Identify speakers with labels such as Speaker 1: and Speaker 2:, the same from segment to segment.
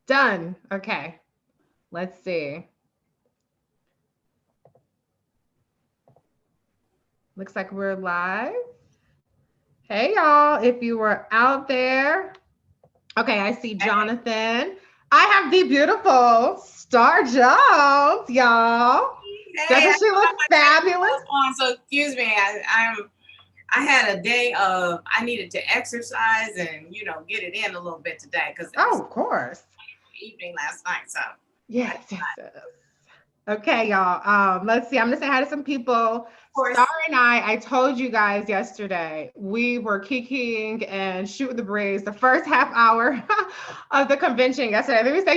Speaker 1: Done. Okay. Let's see. Looks like we're live. Hey, y'all. If you were out there, okay, I see Jonathan. I have the beautiful Star Jones, y'all.
Speaker 2: Hey, I
Speaker 1: Doesn't she
Speaker 2: don't
Speaker 1: look
Speaker 2: have my training
Speaker 1: fabulous?
Speaker 2: clothes on, so excuse me. I had a day of I needed to exercise and get it in a little bit today because it
Speaker 1: Oh,
Speaker 2: was
Speaker 1: of course.
Speaker 2: evening last night. So I,
Speaker 1: Yes, yes, yes. Okay, y'all. Let's see. I'm gonna say hi to some people.
Speaker 2: of
Speaker 1: Star
Speaker 2: course,
Speaker 1: and I told you guys yesterday we were kikiing and shooting the breeze the first half hour of the convention yesterday. Then we said,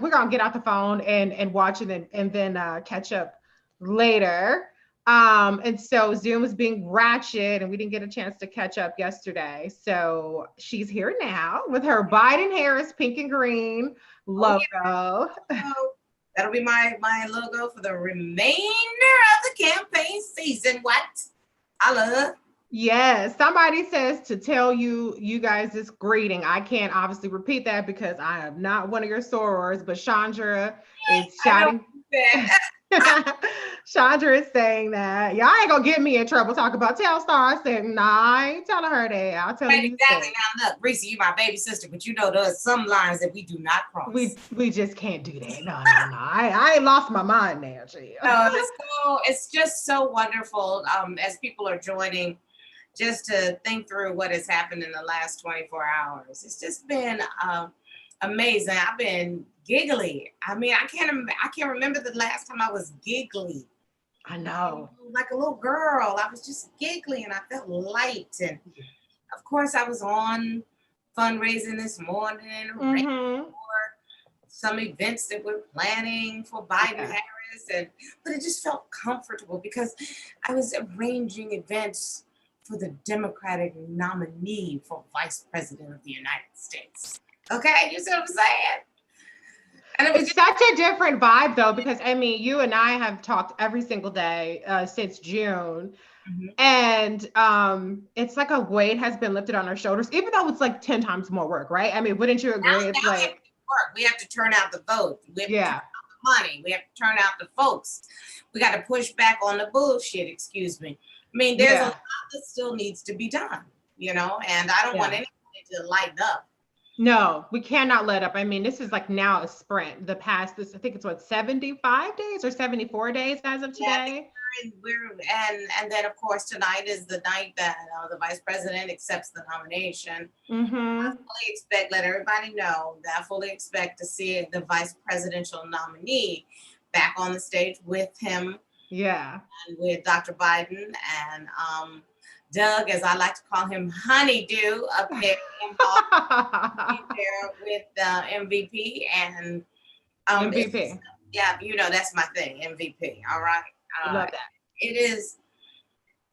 Speaker 1: we're gonna get out the phone and watch it and then catch up later. And so Zoom was being ratchet and we didn't get a chance to catch up yesterday. So she's here now with her Biden Harris pink and green
Speaker 2: oh yeah,
Speaker 1: logo.
Speaker 2: that'll be my logo for the remainder of the campaign season. What I love.
Speaker 1: Yes, somebody says to tell you guys this greeting. I can't obviously repeat that because I am not one of your sorors, but Chandra is
Speaker 2: I know
Speaker 1: shouting.
Speaker 2: what you said.
Speaker 1: Chandra is saying that. Y'all ain't gonna get me in trouble talking about Telstar. I said, nah, I ain't telling her that. I'll tell
Speaker 2: Right,
Speaker 1: you
Speaker 2: exactly.
Speaker 1: instead.
Speaker 2: Now look, Reese, you my baby sister, but there's some lines that we do not cross.
Speaker 1: We just can't do that. No, no, no. I ain't lost my mind now, Jill.
Speaker 2: No, it's just so wonderful as people are joining just to think through what has happened in the last 24 hours. It's just been amazing. I've been giggly. I mean, I can't remember the last time I was giggly.
Speaker 1: I know.
Speaker 2: Like a little girl, I was just giggly and I felt light. And of course, I was on fundraising this morning, arranging
Speaker 1: Mm-hmm.
Speaker 2: some events that we're planning for Biden
Speaker 1: Yeah.
Speaker 2: Harris, and but it just felt comfortable because I was arranging events for the Democratic nominee for Vice President of the United States. Okay, you see what I'm saying? And it was
Speaker 1: It's
Speaker 2: just
Speaker 1: such a different vibe though, because I mean, you and I have talked every single day since June,
Speaker 2: mhm.
Speaker 1: and it's like a weight has been lifted on our shoulders, even though it's like 10 times more work, right? I mean, wouldn't you agree?
Speaker 2: Now
Speaker 1: It's
Speaker 2: we have to
Speaker 1: like,
Speaker 2: do work. We have to turn out the vote. We have to turn
Speaker 1: yeah,
Speaker 2: out the money. We have to turn out the folks. We got to push back on the bullshit. Excuse me. I mean, there's a
Speaker 1: yeah,
Speaker 2: lot that still needs to be done, and I don't want
Speaker 1: yeah.
Speaker 2: anybody to lighten up.
Speaker 1: No, we cannot let up. I mean, this is like now a sprint. The past this, I think it's what, 75 days or 74 days as of
Speaker 2: Yeah, I think
Speaker 1: today.
Speaker 2: and then of course tonight is the night that the vice president accepts the nomination. I
Speaker 1: Mm-hmm.
Speaker 2: fully expect, let everybody know that I fully expect to see the vice presidential nominee back on the stage with him
Speaker 1: Yeah.
Speaker 2: and with Dr. Biden and Doug, as I like to call him, Honeydew, up there involved there with MVP and it's just,
Speaker 1: MVP.
Speaker 2: yeah, that's my thing, MVP. All right, uh,
Speaker 1: Love that.
Speaker 2: it is.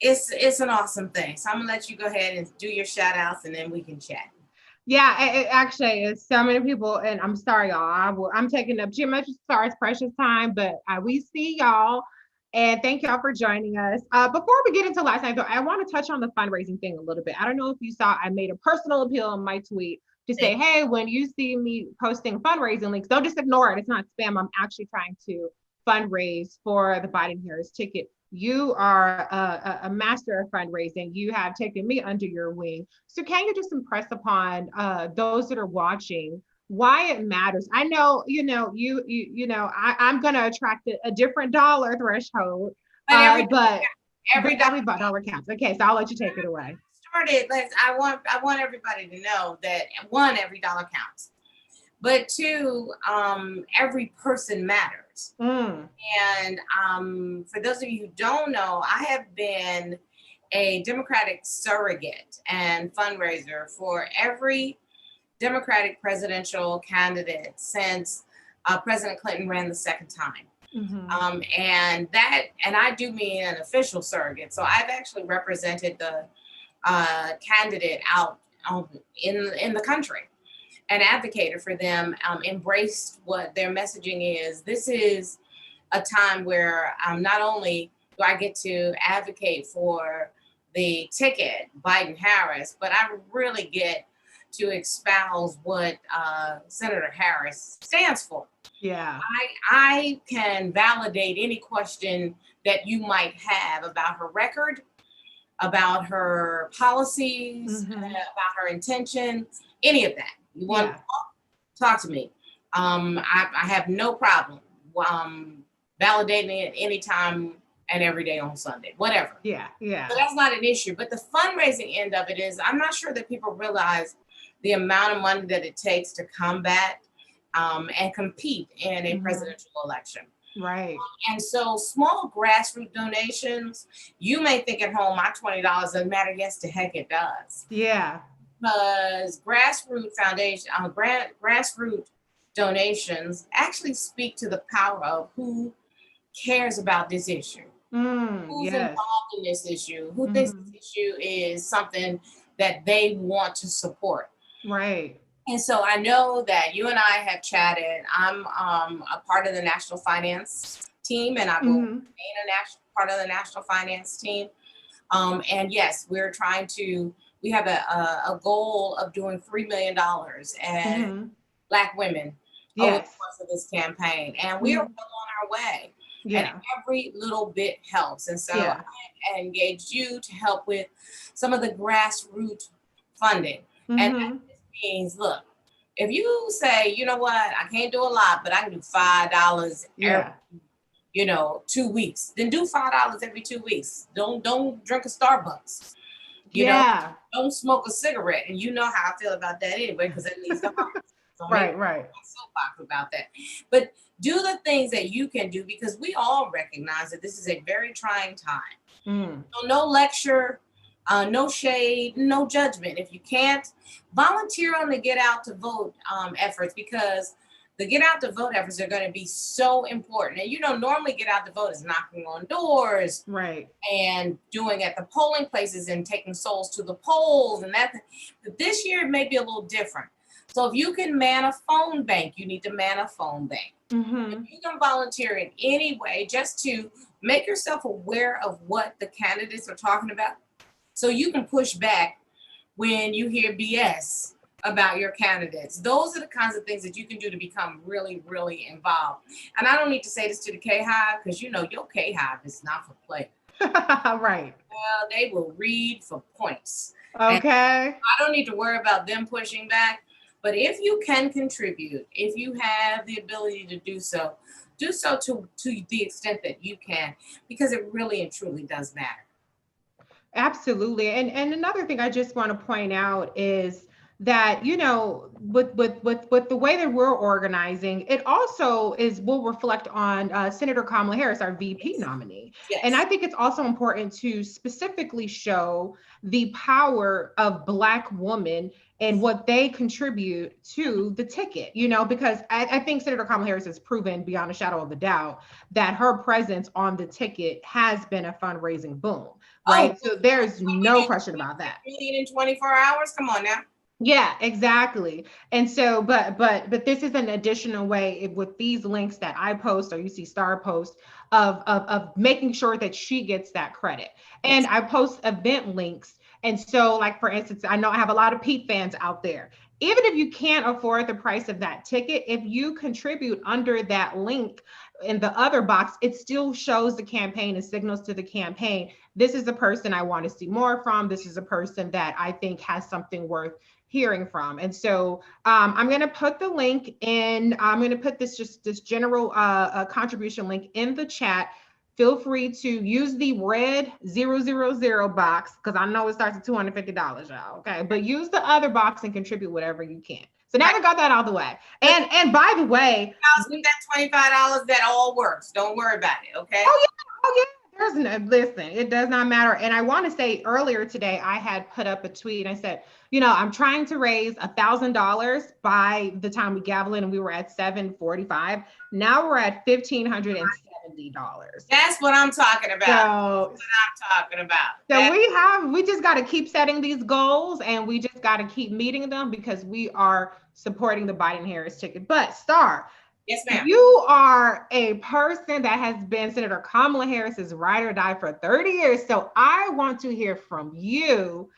Speaker 2: It's an awesome thing. So I'm gonna let you go ahead and do your shout outs and then we can chat.
Speaker 1: Yeah, it actually is so many people, and I'm sorry, y'all. I'm taking up too much of Star's precious time, but we see y'all, and thank y'all for joining us. Before we get into last night, though, I want to touch on the fundraising thing a little bit. I don't know if you saw, I made a personal appeal in my tweet to say,
Speaker 2: Thank
Speaker 1: hey, when you see me posting fundraising links, don't just ignore it. It's not spam. I'm actually trying to fundraise for the Biden Harris ticket. You are a master of fundraising. You have taken me under your wing. So can you just impress upon those that are watching why it matters? I know, I'm going to attract a different dollar threshold,
Speaker 2: But every
Speaker 1: but
Speaker 2: dollar
Speaker 1: every dollar counts. Okay, so I'll let you take it away.
Speaker 2: started. I want everybody to know that one, every dollar counts, but two, every person matters.
Speaker 1: Mm,
Speaker 2: And for those of you who don't know, I have been a Democratic surrogate and fundraiser for every Democratic presidential candidate since President Clinton ran the second time.
Speaker 1: mm-hmm.
Speaker 2: And I do mean an official surrogate. So I've actually represented the candidate out in the country and advocated for them, embraced what their messaging is. This is a time where not only do I get to advocate for the ticket, Biden Harris, but I really get to espouse what Senator Harris stands for.
Speaker 1: Yeah.
Speaker 2: I can validate any question that you might have about her record, about her policies, about her intentions, any of that. You want to talk to me. I have no problem validating it anytime and every day on Sunday, whatever.
Speaker 1: Yeah.
Speaker 2: So that's not an issue. But the fundraising end of it is, I'm not sure that people realize the amount of money that it takes to combat and compete in a presidential election.
Speaker 1: Right.
Speaker 2: And so small grassroots donations, you may think at home, my $20 doesn't matter. Yes, the heck it does.
Speaker 1: Yeah.
Speaker 2: Because grassroots donations actually speak to the power of who cares about this issue. Who's involved in this issue? Who thinks this issue is something that they want to support?
Speaker 1: Right.
Speaker 2: And so I know that you and I have chatted. I'm a part of the national finance team, and I will remain part of the national finance team. And yes, we're trying to. We have a goal of doing $3 million and Black women over the course of this campaign, and we are well on our way.
Speaker 1: Yeah.
Speaker 2: And every little bit helps. And so I engaged you to help with some of the grassroots funding. And that means, look, if you say, you know what, I can't do a lot, but I can do $5 every, 2 weeks, then do $5 every 2 weeks. Don't drink a Starbucks. You know, don't smoke a cigarette. And you know how I feel about that anyway, because it leads to harm. So
Speaker 1: right.
Speaker 2: Soapbox about that. But do the things that you can do, because we all recognize that this is a very trying time. So no lecture, no shade, no judgment. If you can't, volunteer on the Get Out to Vote efforts, because the Get Out to Vote efforts are going to be so important. And normally Get Out to Vote is knocking on doors,
Speaker 1: right,
Speaker 2: and doing at the polling places and taking souls to the polls and that. But this year it may be a little different. So if you can man a phone bank, you need to man a phone bank. If you can volunteer in any way, just to make yourself aware of what the candidates are talking about, so you can push back when you hear BS about your candidates. Those are the kinds of things that you can do to become really, really involved. And I don't need to say this to the K-Hive, because your K-Hive is not for play.
Speaker 1: Right.
Speaker 2: Well, they will read for points.
Speaker 1: Okay.
Speaker 2: And I don't need to worry about them pushing back. But if you can contribute, if you have the ability to do so to the extent that you can, because it really and truly does matter.
Speaker 1: Absolutely. And another thing I just want to point out is that, with the way that we're organizing, it also will reflect on Senator Kamala Harris, our VP nominee. Yes. And I think it's also important to specifically show the power of Black women and what they contribute to the ticket, because I think Senator Kamala Harris has proven beyond a shadow of a doubt that her presence on the ticket has been a fundraising boom, right? So there's no question about that.
Speaker 2: In 24 hours, come on now.
Speaker 1: Yeah, exactly. And so, but this is an additional way with these links that I post, or you see Star post, of making sure that she gets that credit. And I post event links. And so, like, for instance, I know I have a lot of Pete fans out there. Even if you can't afford the price of that ticket, if you contribute under that link in the other box, it still shows the campaign and signals to the campaign, this is the person I want to see more from. This is a person that I think has something worth hearing from. And so I'm going to put the link in. I'm going to put this general contribution link in the chat. Feel free to use the red 000 box, because I know it starts at $250, y'all. Okay, but use the other box and contribute whatever you can. So now we got that out of the way. And by the way,
Speaker 2: that $25, that all works. Don't worry about it. Okay.
Speaker 1: Oh yeah. Listen, it does not matter. And I want to say, earlier today, I had put up a tweet. I said, I'm trying to raise $1,000 by the time we gavel in, and we were at $745. Now we're at $1,570.
Speaker 2: That's what I'm talking about.
Speaker 1: So we just got to keep setting these goals, and we just got to keep meeting them, because we are supporting the Biden-Harris ticket. But Star,
Speaker 2: yes, ma'am.
Speaker 1: You are a person that has been Senator Kamala Harris's ride or die for 30 years. So I want to hear from you.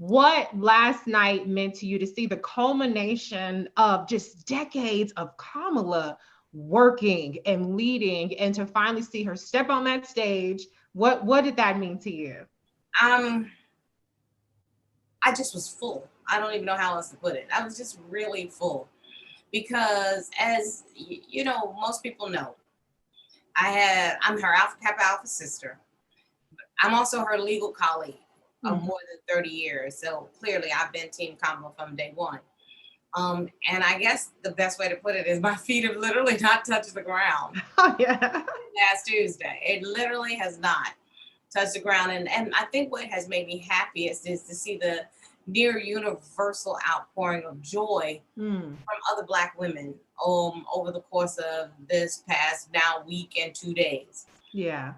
Speaker 1: what last night meant to you to see the culmination of just decades of Kamala working and leading, and to finally see her step on that stage. What did that mean to you?
Speaker 2: Um, I just was full. I don't even know how else to put it. I was just really full because, as you know, most people know, I'm her Alpha Kappa Alpha sister. I'm also her legal colleague of more than 30 years. So clearly, I've been Team Kamala from day one. And I guess the best way to put it is my feet have literally not touched the ground.
Speaker 1: Oh yeah.
Speaker 2: Last Tuesday, it literally has not touched the ground. And I think what has made me happiest is to see the near universal outpouring of joy from other Black women over the course of this past now week and 2 days.
Speaker 1: Yeah.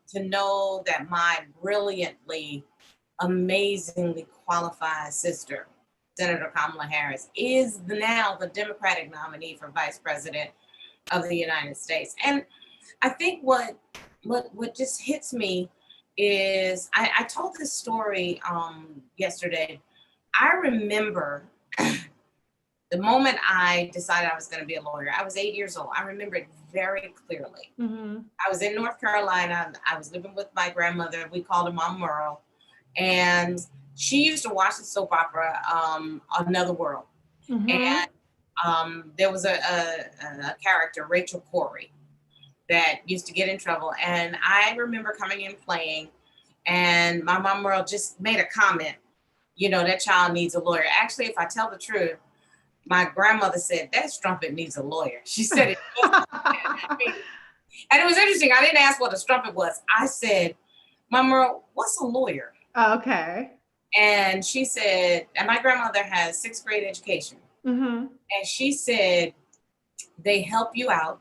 Speaker 2: To know that my brilliantly, amazingly qualified sister, Senator Kamala Harris, is now the Democratic nominee for Vice President of the United States. And I think what just hits me is I told this story yesterday. I remember the moment I decided I was going to be a lawyer. I was 8 years old. I remember it very clearly. I was in North Carolina. I was living with my grandmother. We called her Mom Merle. And she used to watch the soap opera, Another World. And there was a character, Rachel Corey, that used to get in trouble. And I remember coming in playing, and my Mom Merle just made a comment, you know, that child needs a lawyer. Actually, if I tell the truth, my grandmother said, that strumpet needs a lawyer. She said it. And it was interesting. I didn't ask what a strumpet was. I said, Mom Merle, what's a lawyer?
Speaker 1: Okay.
Speaker 2: And she said, and my grandmother has 6th grade education. And she said, they help you out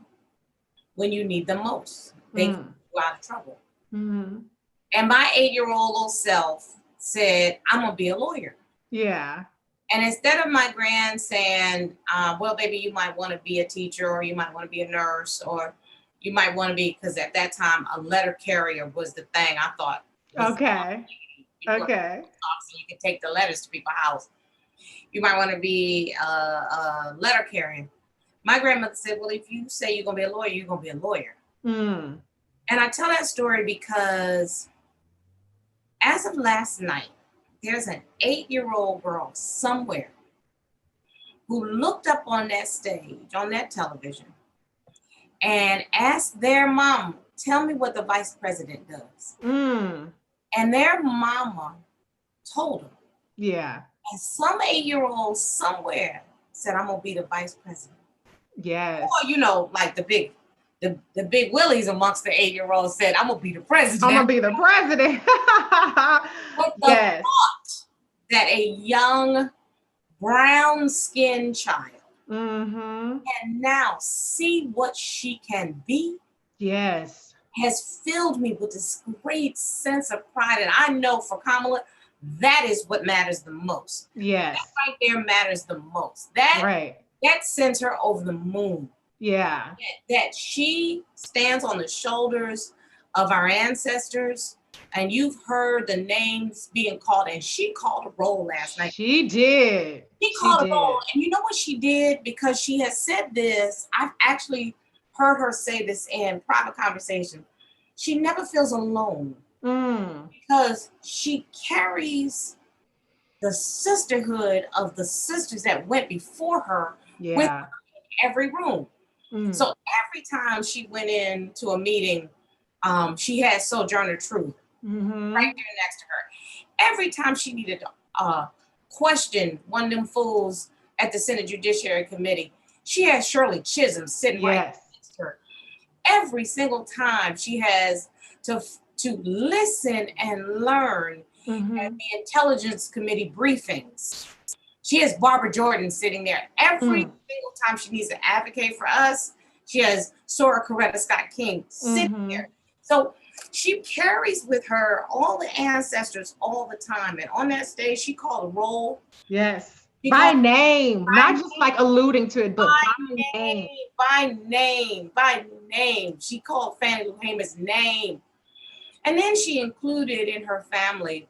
Speaker 2: when you need them most. They keep you out of trouble. And my 8-year-old little self said, I'm going to be a lawyer.
Speaker 1: Yeah.
Speaker 2: And instead of my grand saying, well, baby, you might want to be a teacher, or you might want to be a nurse, or you might want to be, because at that time, a letter carrier was the thing I thought.
Speaker 1: Okay. Okay.
Speaker 2: So you could take the letters to people's house. You might want to be a letter carrier. My grandmother said, well, if you say you're going to be a lawyer, you're going to be a lawyer. And I tell that story because as of last night, there's an 8-year-old girl somewhere who looked up on that stage, on that television, and asked their mom, tell me what the vice president does. And their mama told them.
Speaker 1: Yeah.
Speaker 2: And some 8-year-old somewhere said, I'm going to be the vice president.
Speaker 1: Yes.
Speaker 2: Or, you know, like the big willies amongst the 8-year-olds said, I'm going to be the president.
Speaker 1: I'm going to be the president.
Speaker 2: But the thought that a young brown-skinned child can now see what she can be.
Speaker 1: Yes.
Speaker 2: Has filled me with this great sense of pride. And I know for Kamala, that is what matters the most.
Speaker 1: Yes.
Speaker 2: That right there matters the most. That sends her over the moon.
Speaker 1: Yeah.
Speaker 2: That she stands on the shoulders of our ancestors, and you've heard the names being called, and she called a roll last night.
Speaker 1: She did.
Speaker 2: She called a roll. And you know what she did? Because she has said this, I've actually heard her say this in private conversation. She never feels alone because she her the sisterhood of the sisters that went before her with her in every room. So every time she went into a meeting, she had Sojourner Truth right there next to her. Every time she needed to question one of them fools at the Senate Judiciary Committee, she had Shirley Chisholm sitting right next to her. Every single time she has to listen and learn at the Intelligence Committee briefings. She has Barbara Jordan sitting there. Every single time she needs to advocate for us, she has Sora Coretta Scott King sitting there. So she carries with her all the ancestors all the time. And on that stage, she called a roll.
Speaker 1: Yes. By name, not just like alluding to it, but by name.
Speaker 2: By name. She called Fannie Lou Hamer's name. And then she included in her family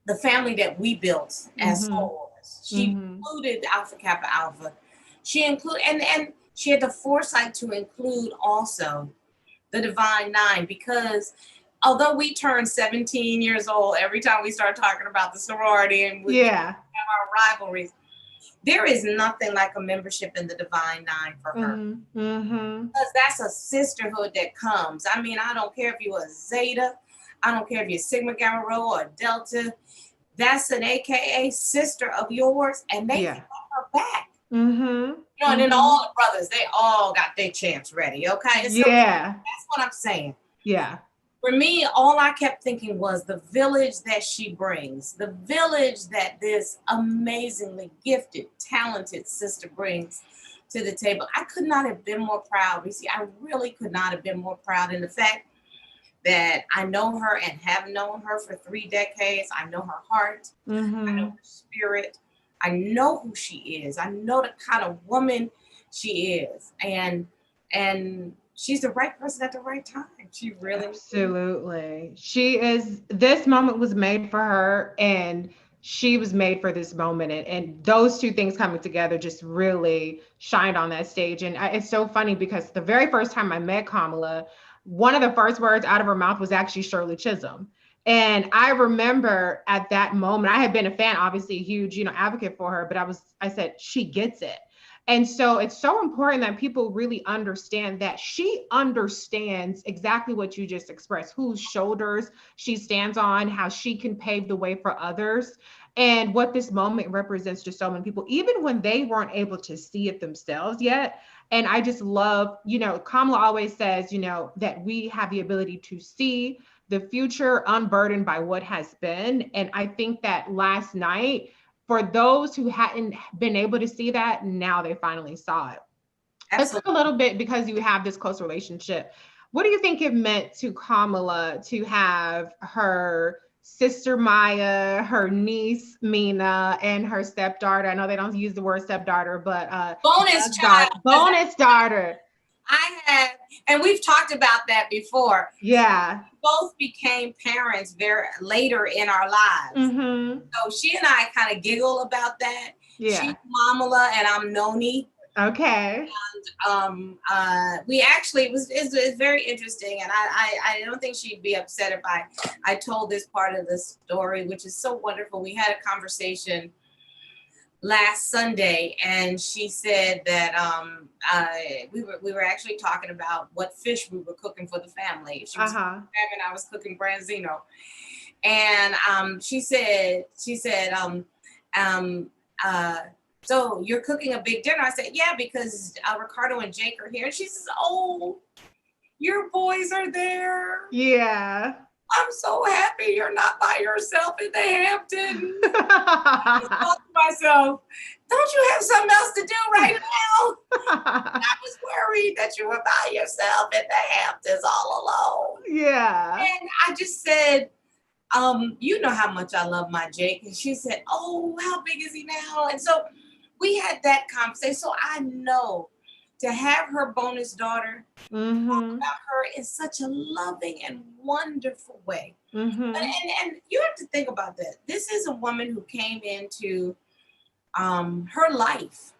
Speaker 2: the family that we built as
Speaker 1: Mm-hmm.
Speaker 2: followers. She
Speaker 1: Mm-hmm.
Speaker 2: included Alpha Kappa Alpha. She included, and she had the foresight to include also the Divine Nine, because although we turn 17 years old every time we start talking about the sorority and we have
Speaker 1: Yeah.
Speaker 2: our rivalries, there is nothing like a membership in the Divine Nine for her.
Speaker 1: Mm-hmm. Mm-hmm.
Speaker 2: Because that's a sisterhood that comes. I mean, I don't care if you're a Zeta, I don't care if you're Sigma Gamma Rho or Delta. That's an AKA sister of yours, and they
Speaker 1: Yeah.
Speaker 2: got her back.
Speaker 1: Mm-hmm.
Speaker 2: You know, and then
Speaker 1: Mm-hmm.
Speaker 2: all the brothers, they all got their chance ready. Okay. So
Speaker 1: Yeah.
Speaker 2: that's what I'm saying.
Speaker 1: Yeah.
Speaker 2: For me, all I kept thinking was the village that she brings, the village that this amazingly gifted, talented sister brings to the table. I could not have been more proud. You see, I really could not have been more proud in the fact that I know her and have known her for 3 decades. I know her heart. I know
Speaker 1: Mm-hmm.
Speaker 2: her spirit. I know who she is. I know the kind of woman she is. And she's the right person at the right time. She really is.
Speaker 1: Absolutely. She is, this moment was made for her, and she was made for this moment. And those two things coming together just really shined on that stage. And it's so funny because the very first time I met Kamala, one of the first words out of her mouth was actually Shirley Chisholm. And I remember at that moment, I had been a fan, obviously a huge, advocate for her, but I said, she gets it. And so it's so important that people really understand that she understands exactly what you just expressed, whose shoulders she stands on, how she can pave the way for others, and what this moment represents to so many people, even when they weren't able to see it themselves yet. And I just love, Kamala always says, that we have the ability to see the future unburdened by what has been. And I think that last night, for those who hadn't been able to see that, now they finally saw it. Let's talk a
Speaker 2: Absolutely.
Speaker 1: little bit, because you have this close relationship. What do you think it meant to Kamala to have her sister Maya, her niece Mina, and her stepdaughter? I know they don't use the word stepdaughter, but
Speaker 2: Bonus child.
Speaker 1: bonus daughter.
Speaker 2: I have, and we've talked about that before.
Speaker 1: Yeah.
Speaker 2: Both became parents very later in our lives.
Speaker 1: Mm-hmm.
Speaker 2: So she and I kind of giggle about that.
Speaker 1: Yeah.
Speaker 2: She's Mamala and I'm Noni.
Speaker 1: Okay.
Speaker 2: We actually it's very interesting, and I don't think she'd be upset if I told this part of the story, which is so wonderful. We had a conversation last Sunday, and she said that we were actually talking about what fish we were cooking for the family. She was cooking salmon, I was cooking branzino, and she said so you're cooking a big dinner. I said, yeah, because Ricardo and Jake are here. And she says, oh, your boys are there.
Speaker 1: Yeah.
Speaker 2: I'm so happy you're not by yourself in the Hamptons. I thought to myself, don't you have something else to do right now? I was worried that you were by yourself in the Hamptons all alone.
Speaker 1: Yeah.
Speaker 2: And I just said, you know how much I love my Jake. And she said, oh, how big is he now? And so we had that conversation. So I know to have her bonus daughter talk about her in such a loving and wonderful way. And you have to think about that. This is a woman who came into her life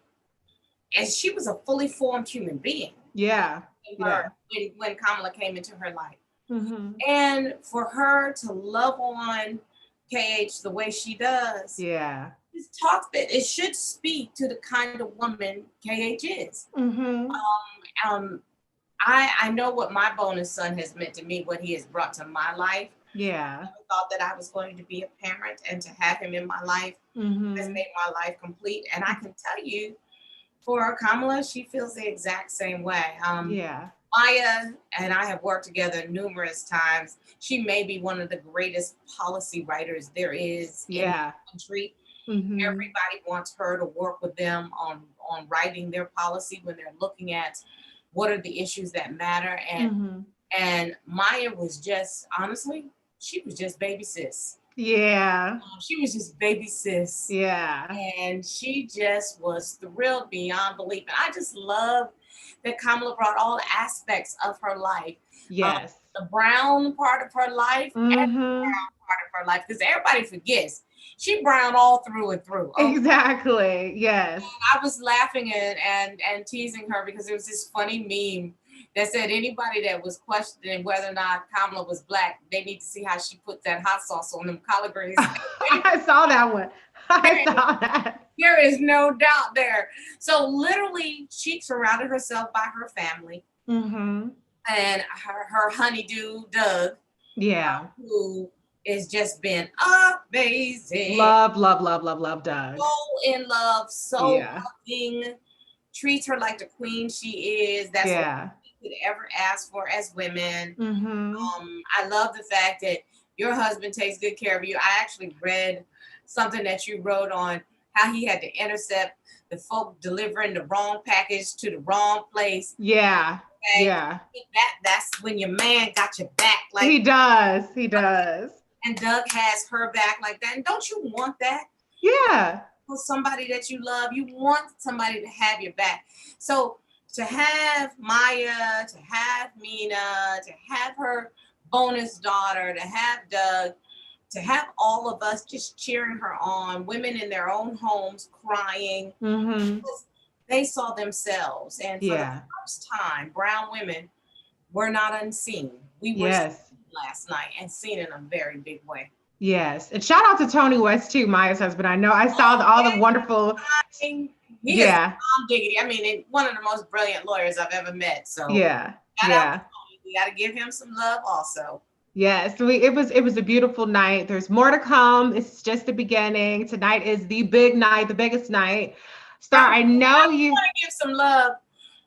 Speaker 2: as she was a fully formed human being.
Speaker 1: Yeah.
Speaker 2: When Kamala came into her life. And for her to love on KH the way she does.
Speaker 1: Yeah.
Speaker 2: It should speak to the kind of woman KH is. I know what my bonus son has meant to me, what he has brought to my life.
Speaker 1: Yeah.
Speaker 2: I never thought that I was going to be a parent, and to have him in my life has made my life complete. And I can tell you, for Kamala, she feels the exact same way.
Speaker 1: Yeah.
Speaker 2: Maya and I have worked together numerous times. She may be one of the greatest policy writers there is in the country. Everybody wants her to work with them on writing their policy when they're looking at what are the issues that matter. And Maya was just, honestly, she was just baby sis.
Speaker 1: Yeah.
Speaker 2: She was just baby sis.
Speaker 1: Yeah.
Speaker 2: And she just was thrilled beyond belief. And I just love that Kamala brought all aspects of her life.
Speaker 1: Yes.
Speaker 2: The brown part of her life and the brown part of her life. Because everybody forgets she brown all through and through. Okay?
Speaker 1: Exactly. Yes.
Speaker 2: I was laughing and teasing her because it was this funny meme that said anybody that was questioning whether or not Kamala was black, they need to see how she put that hot sauce on them collard greens.
Speaker 1: I saw that one. I saw that.
Speaker 2: There is no doubt there. So literally, she surrounded herself by her family
Speaker 1: Mm-hmm.
Speaker 2: and her honeydew Doug,
Speaker 1: Yeah.
Speaker 2: who has just been amazing.
Speaker 1: Love, love, love, love, love Doug.
Speaker 2: So in love, so
Speaker 1: Yeah.
Speaker 2: loving, treats her like the queen she is. That's all
Speaker 1: Yeah.
Speaker 2: we could ever ask for as women.
Speaker 1: Mm-hmm.
Speaker 2: I love the fact that your husband takes good care of you. I actually read something that you wrote on how he had to intercept the folk delivering the wrong package to the wrong place.
Speaker 1: Yeah.
Speaker 2: Okay?
Speaker 1: Yeah.
Speaker 2: That's when your man got your back. Like
Speaker 1: He does. He does.
Speaker 2: and Doug has her back like that. And don't you want that?
Speaker 1: Yeah.
Speaker 2: For somebody that you love, you want somebody to have your back. So to have Maya, to have Mina, to have her bonus daughter, to have Doug, to have all of us just cheering her on, women in their own homes crying,
Speaker 1: Mm-hmm.
Speaker 2: they saw themselves. And for the
Speaker 1: Yeah.
Speaker 2: first time, brown women were not unseen. We were
Speaker 1: Yes.
Speaker 2: seen last night and seen in a very big way.
Speaker 1: Yes. And shout out to Tony West too, Maya's husband. I know I saw all the wonderful.
Speaker 2: He
Speaker 1: Yeah.
Speaker 2: is Tom Diggity. I mean, one of the most brilliant lawyers I've ever met. So
Speaker 1: Yeah.
Speaker 2: shout
Speaker 1: Yeah.
Speaker 2: out to Tony. We got to give him some love also.
Speaker 1: Yes, it was a beautiful night. There's more to come. It's just the beginning. Tonight is the big night, the biggest night. Star, I know you
Speaker 2: want to give some love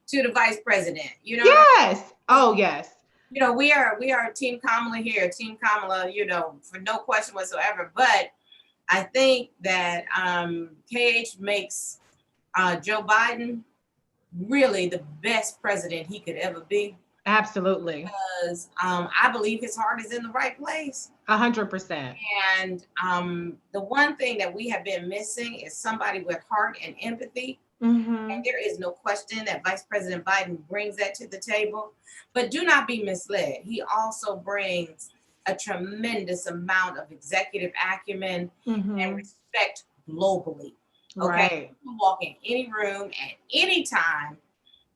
Speaker 2: to the vice president. You know.
Speaker 1: Yes. Oh, yes.
Speaker 2: You know, we are Team Kamala here, Team Kamala. You know, for no question whatsoever. But I think that KH makes Joe Biden really the best president he could ever be.
Speaker 1: Absolutely.
Speaker 2: Because I believe his heart is in the right place.
Speaker 1: 100%.
Speaker 2: And the one thing that we have been missing is somebody with heart and empathy.
Speaker 1: Mm-hmm.
Speaker 2: And there is no question that Vice President Biden brings that to the table. But do not be misled. He also brings a tremendous amount of executive acumen and respect globally. Okay.
Speaker 1: Right.
Speaker 2: You can walk in any room at any time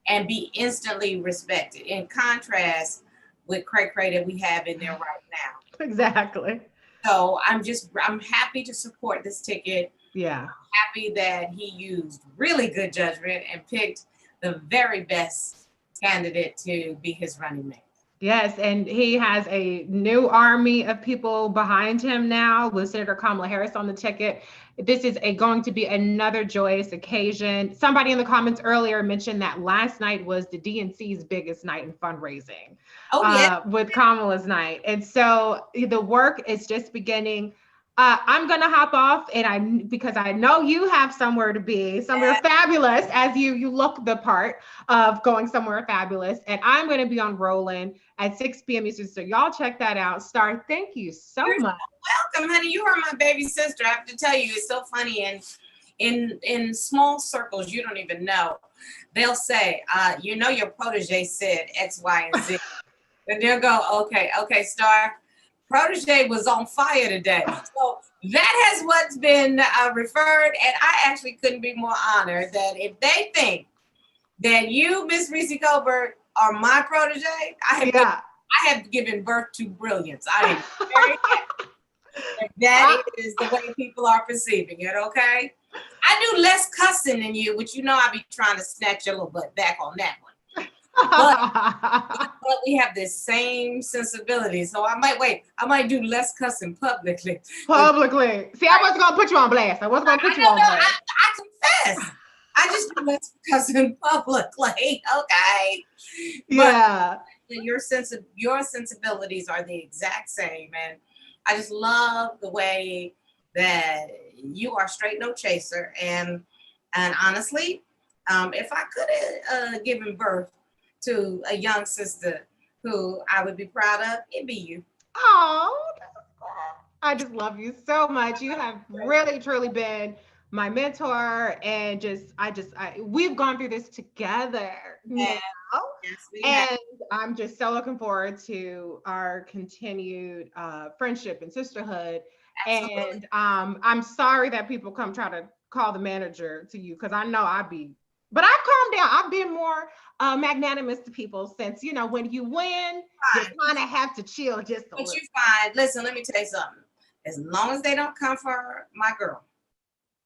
Speaker 2: and be instantly respected. In contrast with Cray Cray that we have in there right now.
Speaker 1: Exactly.
Speaker 2: So I'm happy to support this ticket.
Speaker 1: Yeah.
Speaker 2: I'm happy that he used really good judgment and picked the very best candidate to be his running mate.
Speaker 1: Yes, and he has a new army of people behind him now with Senator Kamala Harris on the ticket. This is going to be another joyous occasion. Somebody in the comments earlier mentioned that last night was the DNC's biggest night in fundraising.
Speaker 2: Oh, yeah.
Speaker 1: With Kamala's night. And so the work is just beginning. I'm gonna hop off, and because I know you have somewhere to be, somewhere fabulous, as you look the part of going somewhere fabulous. And I'm gonna be on Roland at 6 p.m. Eastern. So y'all check that out. Star, thank you so much.
Speaker 2: Welcome, honey. You are my baby sister. I have to tell you, it's so funny. And in small circles, you don't even know. They'll say, your protege said X, Y, and Z. And they'll go, okay, Star. Protege was on fire today. So that has what's been referred, and I actually couldn't be more honored that if they think that you, Miss Reese Colbert, are my protege, I have given birth to brilliance. I am very happy. That is the way people are perceiving it, okay? I do less cussing than you, which I be trying to snatch your little butt back on that one. But we have the same sensibility. So I might do less cussing publicly.
Speaker 1: See, I wasn't gonna put you on blast. I wasn't gonna put you on blast.
Speaker 2: I confess. I just do less cussing publicly, okay?
Speaker 1: Yeah.
Speaker 2: But your sensibilities are the exact same. And I just love the way that you are straight no chaser. And honestly, if I could have given birth to a young sister who I would be proud of, it'd be you.
Speaker 1: Oh, I just love you so much. You have really, truly been my mentor, and we've gone through this together.
Speaker 2: Yes,
Speaker 1: and I'm just so looking forward to our continued friendship and sisterhood
Speaker 2: Absolutely.
Speaker 1: And I'm sorry that people come try to call the manager to you, because I know I'd be, but I've calmed down. I've been more magnanimous to people since, you know, when you win, you
Speaker 2: Fine.
Speaker 1: kind of have to chill just a
Speaker 2: But
Speaker 1: little.
Speaker 2: you find, listen, let me tell you something. As long as they don't come for my girl,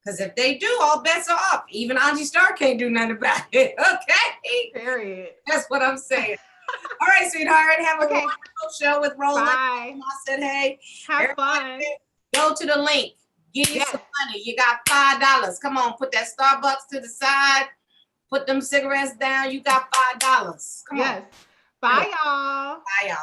Speaker 2: because if they do, all bets are off. Even Angie Starr can't do nothing about it. Okay.
Speaker 1: Period.
Speaker 2: That's what I'm saying. All right, sweetheart. Have a
Speaker 1: Okay.
Speaker 2: wonderful show with Roland.
Speaker 1: Bye.
Speaker 2: I said, hey,
Speaker 1: Have
Speaker 2: everybody
Speaker 1: fun.
Speaker 2: go to the link. Give you
Speaker 1: Yes.
Speaker 2: some money. You got $5. Come on, put that Starbucks to the side. Put them cigarettes down. You got $5. Come on.
Speaker 1: Yes. Bye, y'all.
Speaker 2: Bye, y'all.